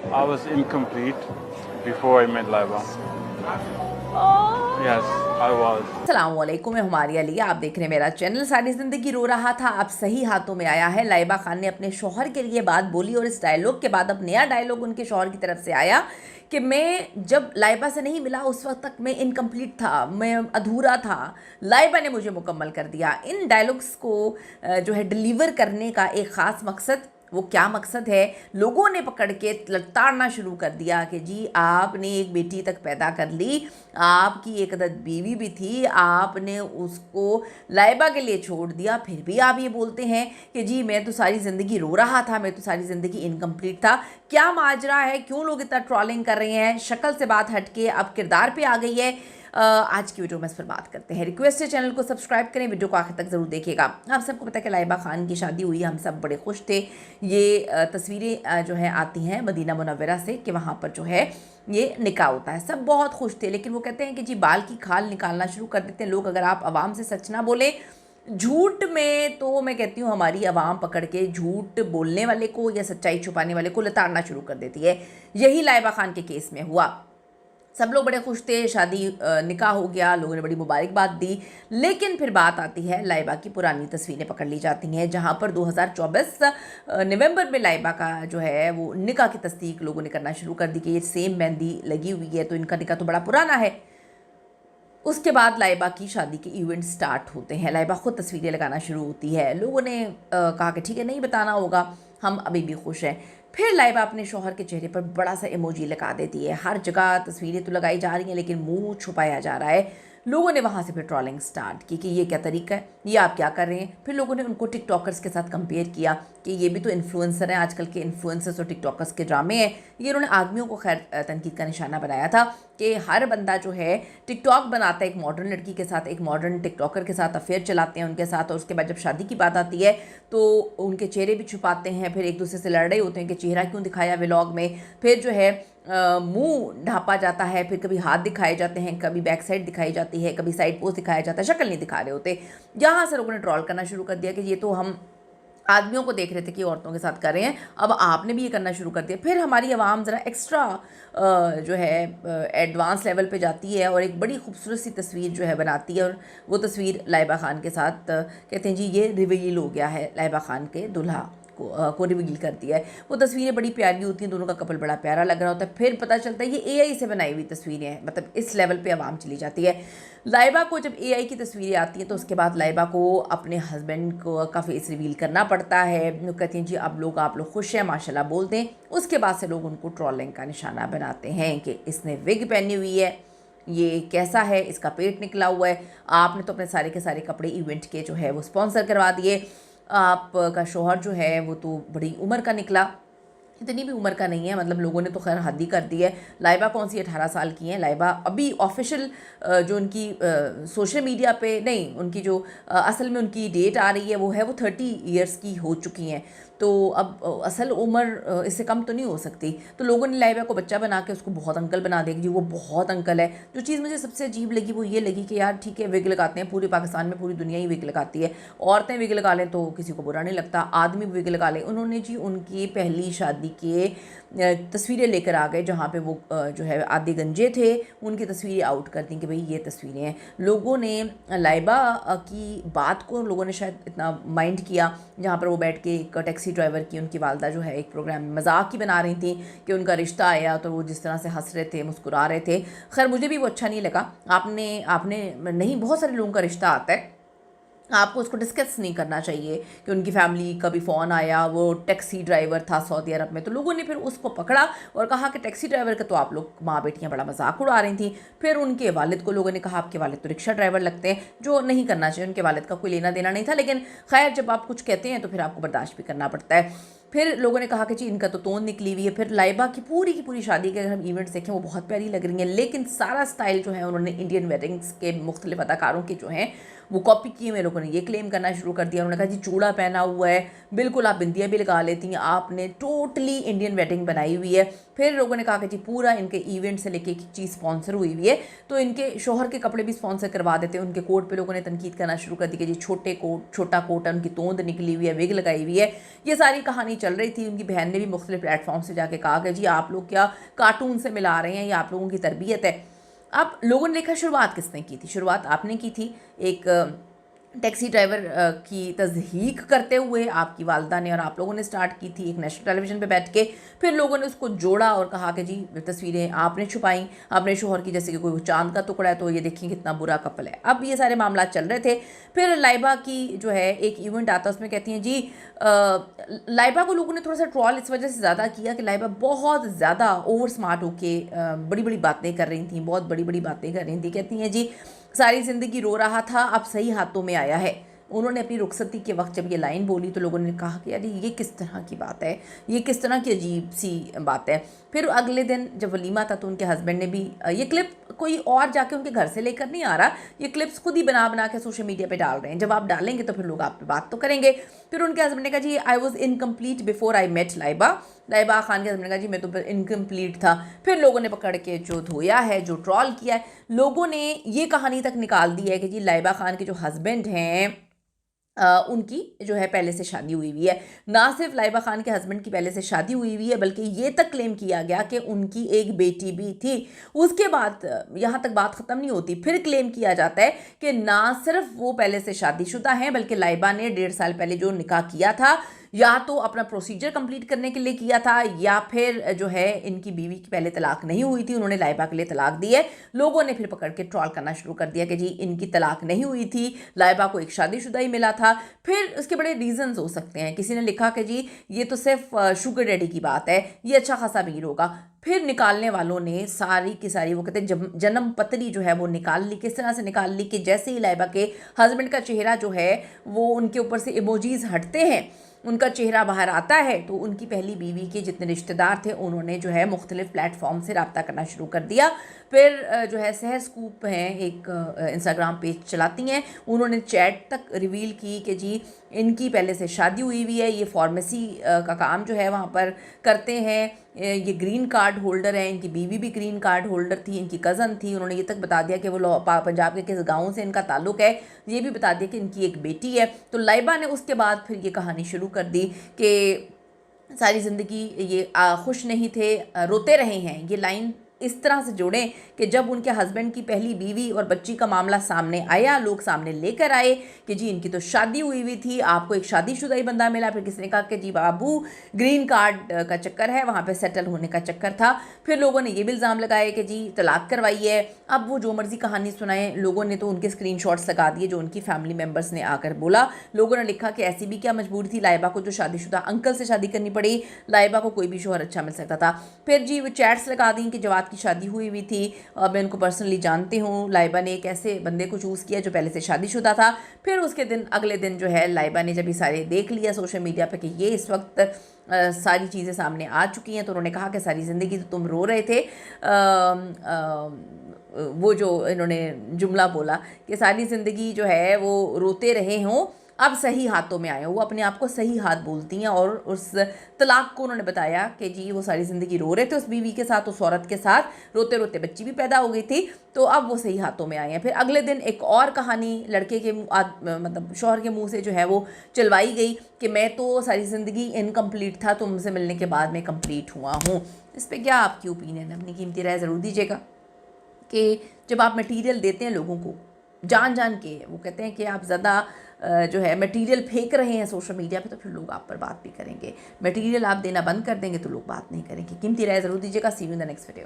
I was incomplete before I met Laiba. Yes, I was. अस्सलामुअलैकुम, मैं हमारी अली, आप देख रहे हैं मेरा चैनल। सारी ज़िंदगी रो रहा था, अब सही हाथों में आया है। लाइबा खान ने अपने शौहर के लिए बात बोली और इस डायलॉग के बाद अब नया डायलॉग उनके शौहर की तरफ से आया कि मैं जब लाइबा से नहीं मिला उस वक्त तक मैं इनकम्प्लीट था, मैं अधूरा था, लाइबा ने मुझे मुकम्मल कर दिया। इन डायलॉग्स को जो है डिलीवर करने का एक ख़ास मकसद, वो क्या मकसद है, लोगों ने पकड़ के लताड़ना शुरू कर दिया कि जी आपने एक बेटी तक पैदा कर ली, आपकी एक अदद बीवी भी थी, आपने उसको लाइबा के लिए छोड़ दिया, फिर भी आप ये बोलते हैं कि जी मैं तो सारी ज़िंदगी रो रहा था, मैं तो सारी ज़िंदगी इनकम्प्लीट था। क्या माजरा है, क्यों लोग इतना ट्रोलिंग कर रहे हैं? शक्ल से बात हट के अब किरदार पे आ गई है। आज की वीडियो में इस पर बात करते हैं। रिक्वेस्ट है चैनल को सब्सक्राइब करें, वीडियो को आखिर तक ज़रूर देखिएगा। आप सबको पता है कि लाइबा खान की शादी हुई, हम सब बड़े खुश थे। ये तस्वीरें जो है आती हैं मदीना मुनव्वरा से कि वहाँ पर जो है ये निकाह होता है, सब बहुत खुश थे। लेकिन वो कहते हैं कि जी बाल की खाल निकालना शुरू कर देते हैं लोग अगर आप आवाम से सच ना बोले। झूठ में तो मैं कहती हूँ हमारी आवाम पकड़ के झूठ बोलने वाले को या सच्चाई छुपाने वाले को लताड़ना शुरू कर देती है। यही लाइबा खान के केस में हुआ। सब लोग बड़े खुश थे, शादी निकाह हो गया, लोगों ने बड़ी मुबारकबाद दी। लेकिन फिर बात आती है लाइबा की पुरानी तस्वीरें पकड़ ली जाती हैं, जहां पर 2024 नवंबर में लाइबा का जो है वो निकाह की तस्दीक लोगों ने करना शुरू कर दी कि ये सेम मेहंदी लगी हुई है, तो इनका निकाह तो बड़ा पुराना है। उसके बाद लाइबा की शादी के इवेंट स्टार्ट होते हैं, लाइबा खुद तस्वीरें लगाना शुरू होती है। लोगों ने कहा कि ठीक है नहीं बताना होगा, हम अभी भी खुश हैं। फिर लाइबा अपने शौहर के चेहरे पर बड़ा सा इमोजी लगा देती है। हर जगह तस्वीरें तो लगाई जा रही हैं लेकिन मुंह छुपाया जा रहा है। लोगों ने वहाँ से फिर ट्रोलिंग स्टार्ट की कि ये क्या तरीका है, ये आप क्या कर रहे हैं। फिर लोगों ने उनको टिकटॉकर्स के साथ कंपेयर किया कि ये भी तो इन्फ्लुएंसर हैं, आजकल के इन्फ्लुएंसर्स और टिकटॉकर्स के ड्रामे हैं। ये उन्होंने आदमियों को खैर तनकीद का निशाना बनाया था कि हर बंदा जो है टिकटॉक बनाता है एक मॉडर्न लड़की के साथ, एक मॉडर्न टिकटॉकर के साथ अफेयर चलाते हैं उनके साथ, और उसके बाद जब शादी की बात आती है तो उनके चेहरे भी छुपाते हैं, फिर एक दूसरे से लड़ रहे होते हैं कि चेहरा क्यों दिखाया व्लॉग में। फिर जो है मुंह ढांपा जाता है, फिर कभी हाथ दिखाए जाते हैं, कभी बैक साइड दिखाई जाती है, कभी साइड पोज दिखाया जाता है, शक्ल नहीं दिखा रहे होते। यहाँ से लोगों ने ट्रोल करना शुरू कर दिया कि ये तो हम आदमियों को देख रहे थे कि औरतों के साथ कर रहे हैं, अब आपने भी ये करना शुरू कर दिया। फिर हमारी आवाम ज़रा एक्स्ट्रा जो है एडवांस लेवल पे जाती है और एक बड़ी खूबसूरत सी तस्वीर जो है बनाती है, और वो तस्वीर लाइबा खान के साथ कहते हैं जी ये रिवील हो गया है, लाइबा खान के दुल्हा को रिवील कर दिया है। वो तस्वीरें बड़ी प्यारी होती हैं, दोनों का कपल बड़ा प्यारा लग रहा होता है। फिर पता चलता है ये एआई से बनाई हुई तस्वीरें हैं, मतलब इस लेवल पे आवाम चली जाती है। लाइबा को जब एआई की तस्वीरें आती हैं तो उसके बाद लाइबा को अपने हस्बैंड को का फेस रिवील करना पड़ता है। वो कहती हैं जी अब लोग आप लोग खुश हैं, माशाल्लाह बोलते हैं। उसके बाद से लोग उनको ट्रोलिंग का निशाना बनाते हैं कि इसने विग पहनी हुई है, ये कैसा है, इसका पेट निकला हुआ है, आपने तो अपने सारे के सारे कपड़े इवेंट के जो है वो स्पॉन्सर करवा दिए, आपका शौहर जो है वो तो बड़ी उम्र का निकला। इतनी भी उम्र का नहीं है, मतलब लोगों ने तो खैर हद ही कर दी है। लाइबा कौन सी 18 साल की हैं, लाइबा अभी ऑफिशियल जो उनकी सोशल मीडिया पे नहीं, उनकी जो असल में उनकी डेट आ रही है वो है वो 30 ईयर्स की हो चुकी हैं। तो अब असल उम्र इससे कम तो नहीं हो सकती। तो लोगों ने लाइबा को बच्चा बना के उसको बहुत अंकल बना देगी, वो बहुत अंकल है। जो चीज़ मुझे सबसे अजीब लगी वो ये लगी कि यार ठीक है विग लगाते हैं, पूरे पाकिस्तान में पूरी दुनिया ही विग लगाती है, औरतें विग लगा लें तो किसी को बुरा नहीं लगता, आदमी विग लगा लें। उन्होंने जी उनकी पहली शादी के तस्वीरें लेकर आ गए जहाँ पे वो जो है आधे गंजे थे, उनकी तस्वीरें आउट कर दी कि भाई ये तस्वीरें हैं। लोगों ने लाइबा की बात को लोगों ने शायद इतना माइंड किया, जहाँ पर वो बैठ के एक टैक्सी ड्राइवर की उनकी वालदा जो है एक प्रोग्राम में मजाक ही बना रही थी कि उनका रिश्ता आया तो वो जिस तरह से हंस रहे थे, मुस्कुरा रहे थे। खैर मुझे भी वो अच्छा नहीं लगा। आपने आपने नहीं, बहुत सारे लोगों का रिश्ता आता है, आपको उसको डिस्कस नहीं करना चाहिए कि उनकी फैमिली का भी फ़ोन आया, वो टैक्सी ड्राइवर था सऊदी अरब में, तो लोगों ने फिर उसको पकड़ा और कहा कि टैक्सी ड्राइवर का तो आप लोग माँ बेटियाँ बड़ा मजाक उड़ा रही थी। फिर उनके वालिद को लोगों ने कहा आपके वालिद तो रिक्शा ड्राइवर लगते हैं, जो नहीं करना चाहिए, उनके वालिद का कोई लेना देना नहीं था। लेकिन खैर जब आप कुछ कहते हैं तो फिर आपको बर्दाश्त भी करना पड़ता है। फिर लोगों ने कहा कि जी इनका तो तोंद निकली हुई है। फिर लाइबा की पूरी शादी के अगर हम इवेंट्स देखें वो बहुत प्यारी लग रही हैं, लेकिन सारा स्टाइल जो है उन्होंने इंडियन वेडिंग्स के मुख्तलिफ अदाकारों के जो हैं वो कॉपी किए हुए। लोगों ने ये क्लेम करना शुरू कर दिया, उन्होंने कहा जी चूड़ा पहना हुआ है, बिल्कुल आप बिंदियाँ भी लगा लेती हैं, आपने टोटली इंडियन वेडिंग बनाई हुई है। फिर लोगों ने कहा कि जी पूरा इनके इवेंट से लेके एक चीज़ स्पॉन्सर हुई हुई है, तो इनके शोहर के कपड़े भी स्पॉन्सर करवा देते हैं। उनके कोट पे लोगों ने तनकीद करना शुरू कर दी कि जी छोटा कोट है, उनकी तोंद निकली हुई है, विग लगाई हुई है। ये सारी कहानी चल रही थी, उनकी बहन ने भी मुख्तलिफ प्लेटफॉर्म से जाके कहा कि जी आप लोग क्या कार्टून से मिला रहे हैं, ये आप लोगों की तरबियत है। अब लोगों ने देखा शुरुआत किसने की थी, शुरुआत आपने की थी एक टैक्सी ड्राइवर की तज़हीक करते हुए आपकी वालदा ने और आप लोगों ने स्टार्ट की थी एक नेशनल टेलीविज़न पे बैठ के। फिर लोगों ने उसको जोड़ा और कहा कि जी तस्वीरें आपने छुपाई अपने शोहर की, जैसे कि कोई चांद का टुकड़ा है तो ये देखिए कितना बुरा कपल है। अब ये सारे मामला चल रहे थे। फिर लाइबा की जो है एक इवेंट आता है, उसमें कहती हैं जी लाइबा को लोगों ने थोड़ा सा ट्रॉल इस वजह से ज़्यादा किया कि लाइबा बहुत ज़्यादा ओवर स्मार्ट होके बड़ी बड़ी बातें कर रही थी, बहुत बड़ी बड़ी बातें कर रही थी। कहती हैं जी सारी ज़िंदगी रो रहा था, अब सही हाथों में आया है। उन्होंने अपनी रुखसती के वक्त जब ये लाइन बोली तो लोगों ने कहा कि यार ये किस तरह की बात है, ये किस तरह की अजीब सी बात है। फिर अगले दिन जब वलीमा था तो उनके हस्बैंड ने भी ये क्लिप कोई और जाके उनके घर से लेकर नहीं आ रहा, ये क्लिप्स खुद ही बना बना के सोशल मीडिया पे डाल रहे हैं। जब आप डालेंगे तो फिर लोग आप पे बात तो करेंगे। फिर उनके हस्बैंड ने कहा जी I was incomplete before I met Laiba. Laiba Khan के हस्बैंड ने कहा जी मैं तो इनकम्प्लीट था। फिर लोगों ने पकड़ के जो धोया है, जो ट्रॉल किया है, लोगों ने ये कहानी तक निकाल दी है कि जी लाइबा खान के जो हस्बैंड हैं उनकी जो है पहले से शादी हुई हुई है। ना सिर्फ लाइबा खान के हस्बैंड की पहले से शादी हुई हुई है बल्कि ये तक क्लेम किया गया कि उनकी एक बेटी भी थी। उसके बाद यहाँ तक बात ख़त्म नहीं होती, फिर क्लेम किया जाता है कि ना सिर्फ वो पहले से शादीशुदा हैं बल्कि लाइबा ने 1.5 साल पहले जो निकाह किया था या तो अपना प्रोसीजर कंप्लीट करने के लिए किया था या फिर जो है इनकी बीवी की पहले तलाक नहीं हुई थी, उन्होंने लाइबा के लिए तलाक दी है। लोगों ने फिर पकड़ के ट्रॉल करना शुरू कर दिया कि जी इनकी तलाक नहीं हुई थी, लाइबा को एक शादीशुदा ही मिला था। फिर उसके बड़े रीजंस हो सकते हैं। किसी ने लिखा कि जी ये तो सिर्फ शुगर डैडी की बात है, ये अच्छा खासा अमीर होगा। फिर निकालने वालों ने सारी की सारी वो कहते हैं जन्म पत्री जो है वो निकाल ली। किस तरह से निकाल ली कि जैसे ही लाइबा के हस्बैंड का चेहरा जो है वो उनके ऊपर से इमोजीज हटते हैं, उनका चेहरा बाहर आता है, तो उनकी पहली बीवी के जितने रिश्तेदार थे उन्होंने जो है मुख्तलिफ प्लेटफॉर्म से रब्ता करना शुरू कर दिया। फिर जो है सहर स्कूप हैं एक इंस्टाग्राम पेज चलाती हैं, उन्होंने चैट तक रिवील की कि जी इनकी पहले से शादी हुई हुई है, ये फार्मेसी का काम जो है वहाँ पर करते हैं, ये ग्रीन कार्ड होल्डर है, इनकी बीवी भी ग्रीन कार्ड होल्डर थी, इनकी कज़न थी। उन्होंने ये तक बता दिया कि वो पंजाब के किस गांव से इनका ताल्लुक है, ये भी बता दिया कि इनकी एक बेटी है। तो लाइबा ने उसके बाद फिर ये कहानी शुरू कर दी कि सारी ज़िंदगी ये खुश नहीं थे, रोते रहे हैं। ये लाइन इस तरह से जोड़ें कि जब उनके हस्बैंड की पहली बीवी और बच्ची का मामला सामने आया, लोग सामने लेकर आए कि जी इनकी तो शादी हुई हुई थी, आपको एक शादीशुदा ही बंदा मिला। फिर किसी ने कहा कि जी बाबू ग्रीन कार्ड का चक्कर है, वहाँ पे सेटल होने का चक्कर था। फिर लोगों ने ये भी इल्ज़ाम लगाए कि जी तलाक करवाई है। अब वो जो मर्ज़ी कहानी सुनाएं, लोगों ने तो उनके स्क्रीनशॉट्स लगा दिए जो उनकी फैमिली मेम्बर्स ने आकर बोला। लोगों ने लिखा कि ऐसी भी क्या मजबूरी थी लाइबा को जो शादीशुदा अंकल से शादी करनी पड़ी, लाइबा को कोई भी शोहर अच्छा मिल सकता था। फिर जी वो चैट्स लगा दी कि जवाद की शादी हुई हुई थी, मैं उनको पर्सनली जानती हूँ, लाइबा ने एक ऐसे बंदे को चूज़ किया जो पहले से शादीशुदा था। फिर उसके दिन अगले दिन जो है लाइबा ने जब ये सारे देख लिया सोशल मीडिया पे कि ये इस वक्त सारी चीज़ें सामने आ चुकी हैं, तो उन्होंने कहा कि सारी ज़िंदगी तो तुम रो रहे थे, वो जो इन्होंने जुमला बोला कि सारी ज़िंदगी जो है वो रोते रहे हों, अब सही हाथों में आए। वो अपने आप को सही हाथ बोलती हैं और उस तलाक को उन्होंने बताया कि जी वो सारी ज़िंदगी रो रहे थे उस बीवी के साथ, उस औरत के साथ, रोते रोते बच्ची भी पैदा हो गई थी, तो अब वो सही हाथों में आए हैं। फिर अगले दिन एक और कहानी लड़के के मतलब शौहर के मुंह से जो है वो चलवाई गई कि मैं तो सारी ज़िंदगी इनकम्प्लीट था, तुमसे मिलने के बाद मैं कम्प्लीट हुआ हूँ। इस पर क्या आपकी ओपिनियन है? अपनी कीमती राय ज़रूर दीजिएगा कि जब आप मटीरियल देते हैं लोगों को जान जान के, वो कहते हैं कि आप ज़्यादा जो है मटेरियल फेंक रहे हैं सोशल मीडिया पे, तो फिर लोग आप पर बात भी करेंगे। मटेरियल आप देना बंद कर देंगे तो लोग बात नहीं करेंगे। कीमती राय ज़रूर दीजिएगा। See you in the next video.